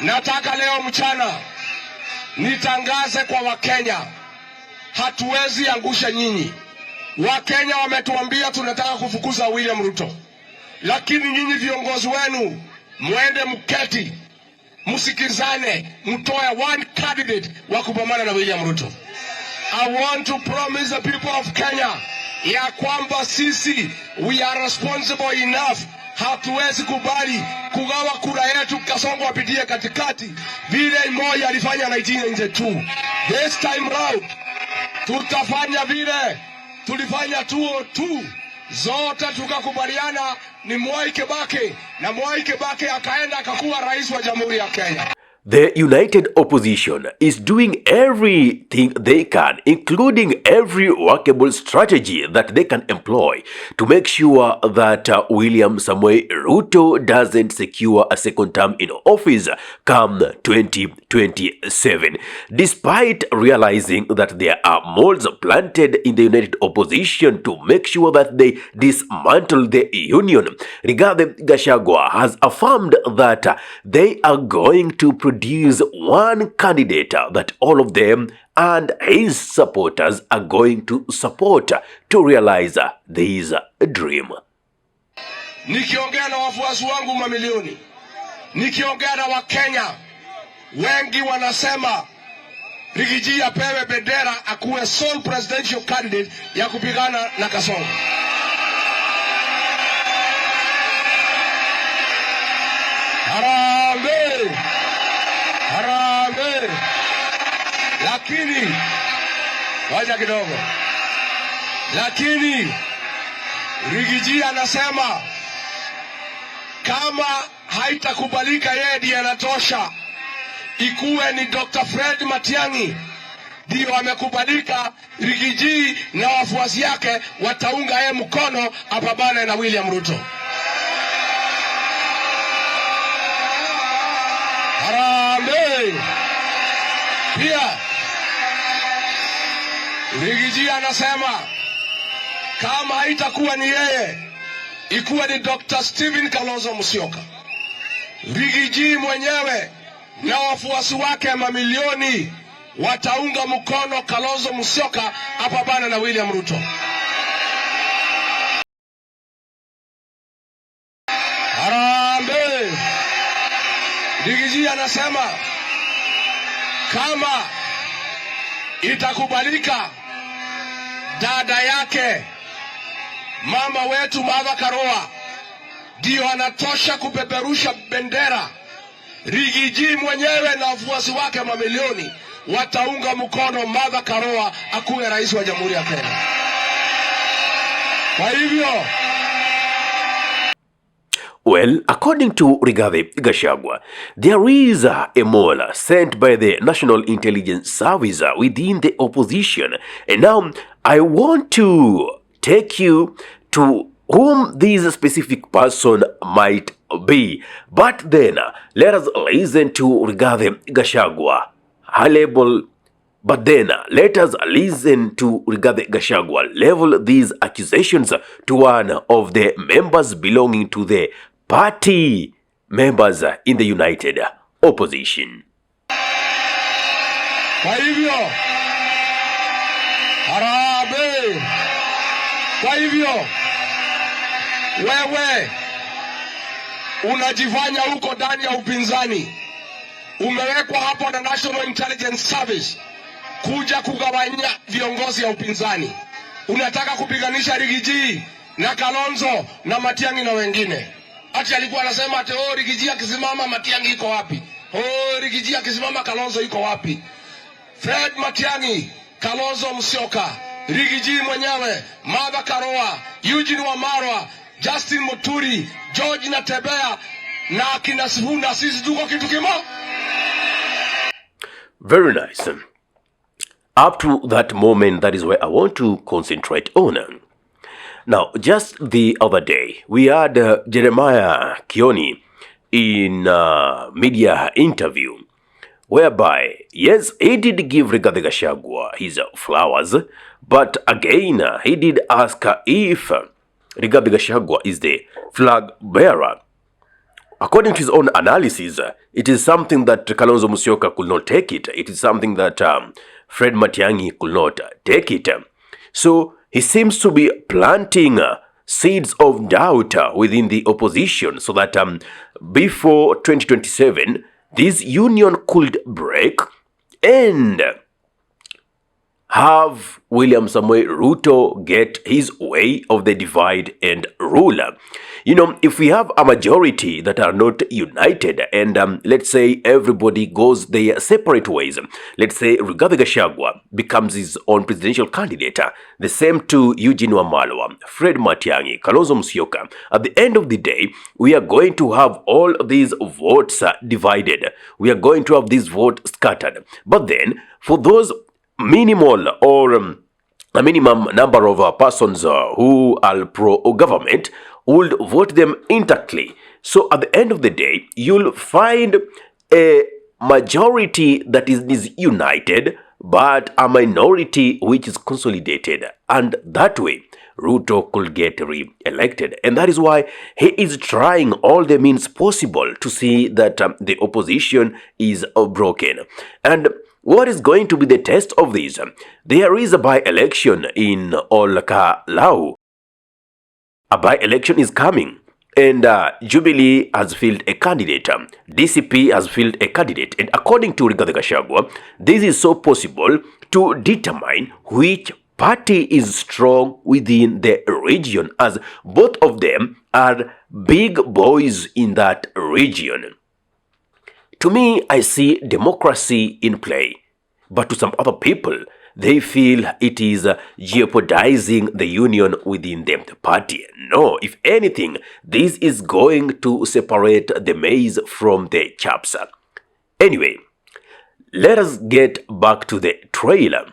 Nataka leo mchana nitangaze kwa Wakenya, hatuwezi angusha nyinyi. Wakenya wametuambia tunataka kufukuza William Ruto, lakini nyinyi viongozi wenu muende mketi, msikizane, mtoe one candidate wa kupambana na William Ruto. I want to promise the people of Kenya ya kwamba sisi we are responsible enough. Hatuwezi kubali kugawa kura yetu Kasongo apitie katikati vile Moi alifanya 1992. This time round tutafanya vile tulifanya 2002, zote tukakubaliana ni Mwai Kibaki, na Mwai Kibaki akaenda akakuwa rais wa Jamhuri ya Kenya. The united opposition is doing everything they can, including every workable strategy that they can employ to make sure that William Samoei Ruto doesn't secure a second term in office come 2027. Despite realizing that there are moles planted in the united opposition to make sure that they dismantle the union, Rigathi Gachagua has affirmed that they are going to produce one candidate that all of them and his supporters are going to support to realize this dream. Nikiongea na wafuasi wangu mamilioni, nikiongea na Wakenya wengi wanasema Rigiji apewe bendera akuwe sole presidential candidate ya kupigana na Kasongo. Harambee! Harambee! Lakini wacha kidogo. Lakini Rigiji anasema kama haitakubalika yeye ndiye anatosha, ikuwe ni Dr. Fred Matiang'i ndio amekubalika, Rigiji na wafuasi yake wataunga yeye mkono apambane na William Ruto. Harambee! Pia Rigiji anasema kama haitakuwa ni yeye, ikuwe ni Dr. Stephen Kalonzo Musyoka. Rigiji mwenyewe na wafuasi wake mamilioni wataunga mkono Kalonzo Musyoka apambane na William Ruto. Harambee! Rigiji anasema kama itakubalika, dada yake mama wetu Martha Karua ndio anatosha kupeperusha bendera. Rigiji mwenyewe na wafuasi wake mamilioni wataunga mkono Martha Karua akuwe rais wa Jamhuri ya Kenya. Kwa hivyo, well, according to Rigathi Gachagua, there is a mole sent by the National Intelligence Service within the opposition. And now I want to take you to whom this specific person might be. But then, let us listen to Rigathi Gachagua. But then, let us listen to Rigathi Gachagua level these accusations to one of the members belonging to the party members in the united opposition. Kwa hivyo, harambee! Kwa hivyo, wewe unajifanya huko ndani ya upinzani, umewekwa hapo na National Intelligence Service kuja kugawanya viongozi ya upinzani. Unataka kupiganisha Rigiji na Kalonzo na Matiang'i na wengine. Ati alikuwa anasema ati Rigiji akisimama Matiang'i iko wapi? Rigiji akisimama Kalonzo iko wapi? Fred Matiang'i, Kalonzo Musyoka, Rigiji mwenyewe, Martha Karua, Eugene Wamalwa, Justin Muturi, George Natembeya na akina Sifuna, sisi tuko kitu kimoja. Very nice. Up to that moment, that is where I want to concentrate on. Now, just the other day, we had Jeremiah Kioni in a media interview, whereby, yes, he did give Rigathi Gachagua his flowers, but again, he did ask if Rigathi Gachagua is the flag bearer. according to his own analysis, it is something that Kalonzo Musyoka could not take it. It is something that Fred Matiang'i could not take it. So he seems to be planting seeds of doubt within the opposition so that before 2027, this union could break and have William Samoei Ruto get his way of the divide and rule. You know, if we have a majority that are not united and let's say everybody goes their separate ways, let's say Rigathi Gachagua becomes his own presidential candidate, the same to Eugene Wamalwa, Fred Matiang'i, Kalonzo Musyoka, at the end of the day, we are going to have all these votes divided. We are going to have these votes scattered. But then, for those minimal or a minimum number of persons who are pro-government would vote them intactly. So at the end of the day, you'll find a majority that is united, but a minority which is consolidated. And that way, Ruto could get re-elected. And that is why he is trying all the means possible to see that the opposition is broken. And what is going to be the test of this? There is a by-election in Olkalau. A by-election is coming, and Jubilee has fielded a candidate. DCP has fielded a candidate. And according to Rigathi Gachagua, this is so possible to determine which party is strong within the region, as both of them are big boys in that region. To me, I see democracy in play, but to some other people, they feel it is jeopardizing the union within the party. No, if anything, this is going to separate the maize from the chaps. Anyway, let us get back to the trailer.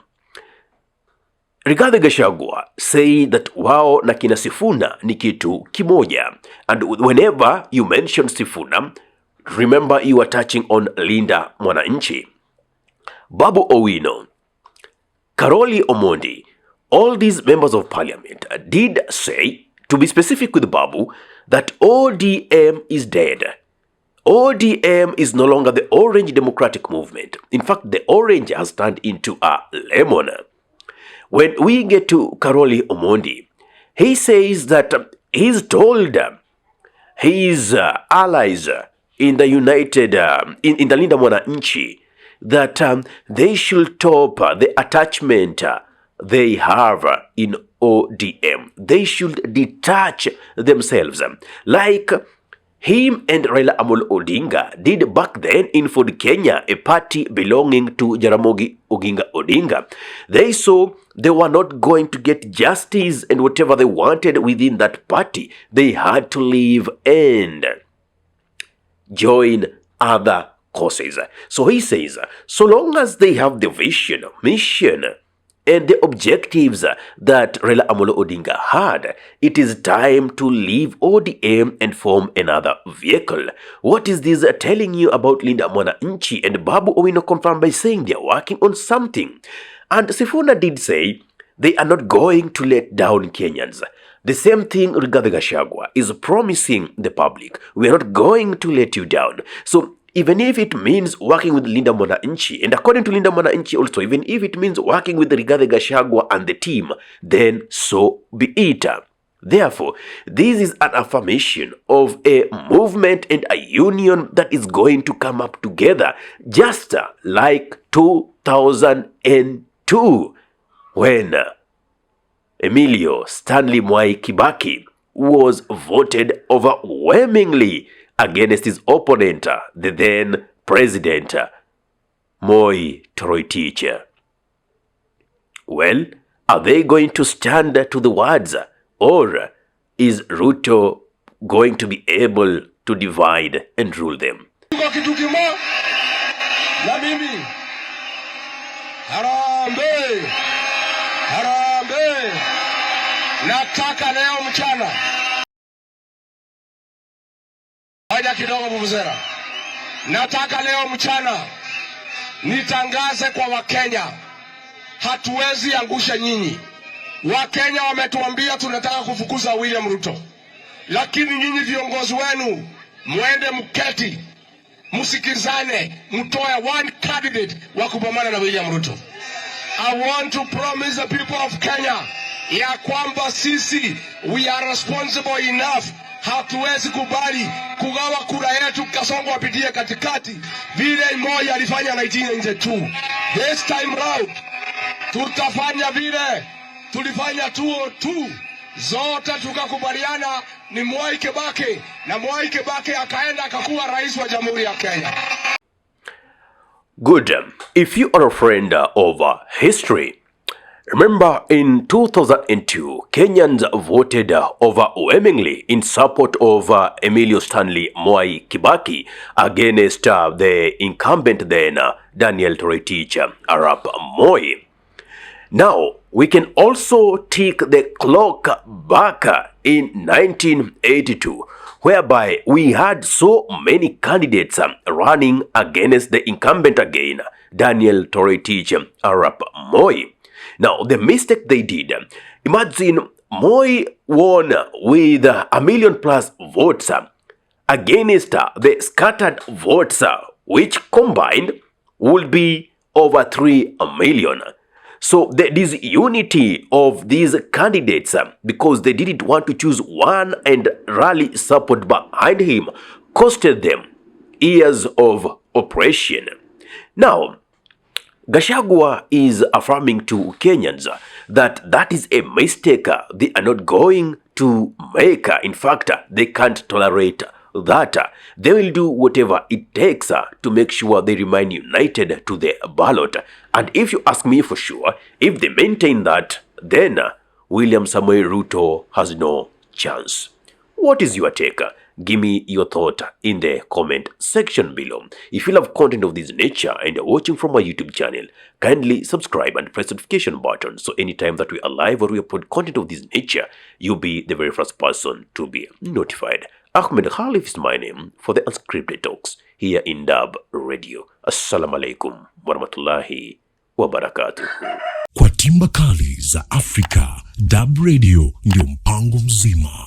Rigathi Gachagua say that wao na kina Sifuna ni kitu kimoja, and whenever you mention Sifuna, remember you are touching on Linda Mwananchi, Babu Owino, Karoli Omondi. All these members of parliament did say, to be specific with Babu, that ODM is dead. ODM is no longer the Orange Democratic Movement. In fact, the orange has turned into a lemon. When we get to Karoli Omondi, he says that he's told his allies in the United, in the Linda Mwananchi, that they should stop the attachment they have in ODM. They should detach themselves, like him and Raila Amolo Odinga did back then in Ford Kenya, a party belonging to Jaramogi Oginga Odinga. They saw they were not going to get justice and whatever they wanted within that party. They had to leave and join other causes. So he says, so long as they have the vision, mission, and the objectives that Raila Amolo Odinga had, it is time to leave ODM and form another vehicle. What is this telling you about Linda Mwananchi? And Babu Owino confirmed by saying they are working on something. And Sifuna did say they are not going to let down Kenyans. The same thing Rigathi Gachagua is promising the public. We are not going to let you down. So even if it means working with Linda Mwananchi, and according to Linda Mwananchi also, even if it means working with Rigathi Gachagua and the team, then so be it. Therefore, this is an affirmation of a movement and a union that is going to come up together, just like 2002, when Emilio Stanley Mwai Kibaki was voted overwhelmingly against his opponent, the then President Moi Toroitich. Well, are they going to stand to the words, or is Ruto going to be able to divide and rule them? Nataka leo mchana kidogo bubuzera. Nataka leo mchana nitangaze kwa Wakenya, hatuwezi angusha nyinyi. Wakenya wametuambia tunataka kufukuza William Ruto, lakini nyinyi viongozi wenu mwende mketi, musikizane, mtoe one candidate wa kupambana na William Ruto. I want to promise the people of Kenya ya kwamba sisi we are responsible enough. Hatuwezi kubali kugawa kura yetu Kasongo apitie katikati vile Moi alifanya 1992. This time round tutafanya vile tulifanya 2002. Zote tukakubaliana ni Mwai Kibaki, na Mwai Kibaki akaenda akakuwa rais wa Jamhuri ya Kenya. Good. If you are a friend of history, remember in 2002, Kenyans voted overwhelmingly in support of Emilio Stanley Mwai Kibaki against the incumbent then, Daniel Toroitich Arap Moi. Now, we can also take the clock back in 1982, whereby we had so many candidates running against the incumbent again, Daniel Toroitich Arap Moi. Now, the mistake they did, imagine Moi won with 1 million plus votes against the scattered votes, which combined would be over 3 million. So the disunity of these candidates, because they didn't want to choose one and rally support behind him, costed them years of oppression. Now, Gachagua is affirming to Kenyans that is a mistake they are not going to make. In fact, they can't tolerate that. They will do whatever it takes to make sure they remain united to the ballot. And if you ask me for sure, if they maintain that, then William Samoei Ruto has no chance. What is your take? Give me your thought in the comment section below. If you love content of this nature and are watching from my YouTube channel, kindly subscribe and press the notification button so anytime that we are live or we upload content of this nature, you'll be the very first person to be notified. Ahmed Khalif is my name for the Unscripted Talks here in Dab Radio. Assalamu alaikum warahmatullahi wabarakatuh. Kwa timba kali za Afrika, Dab Radio ndio mpango mzima.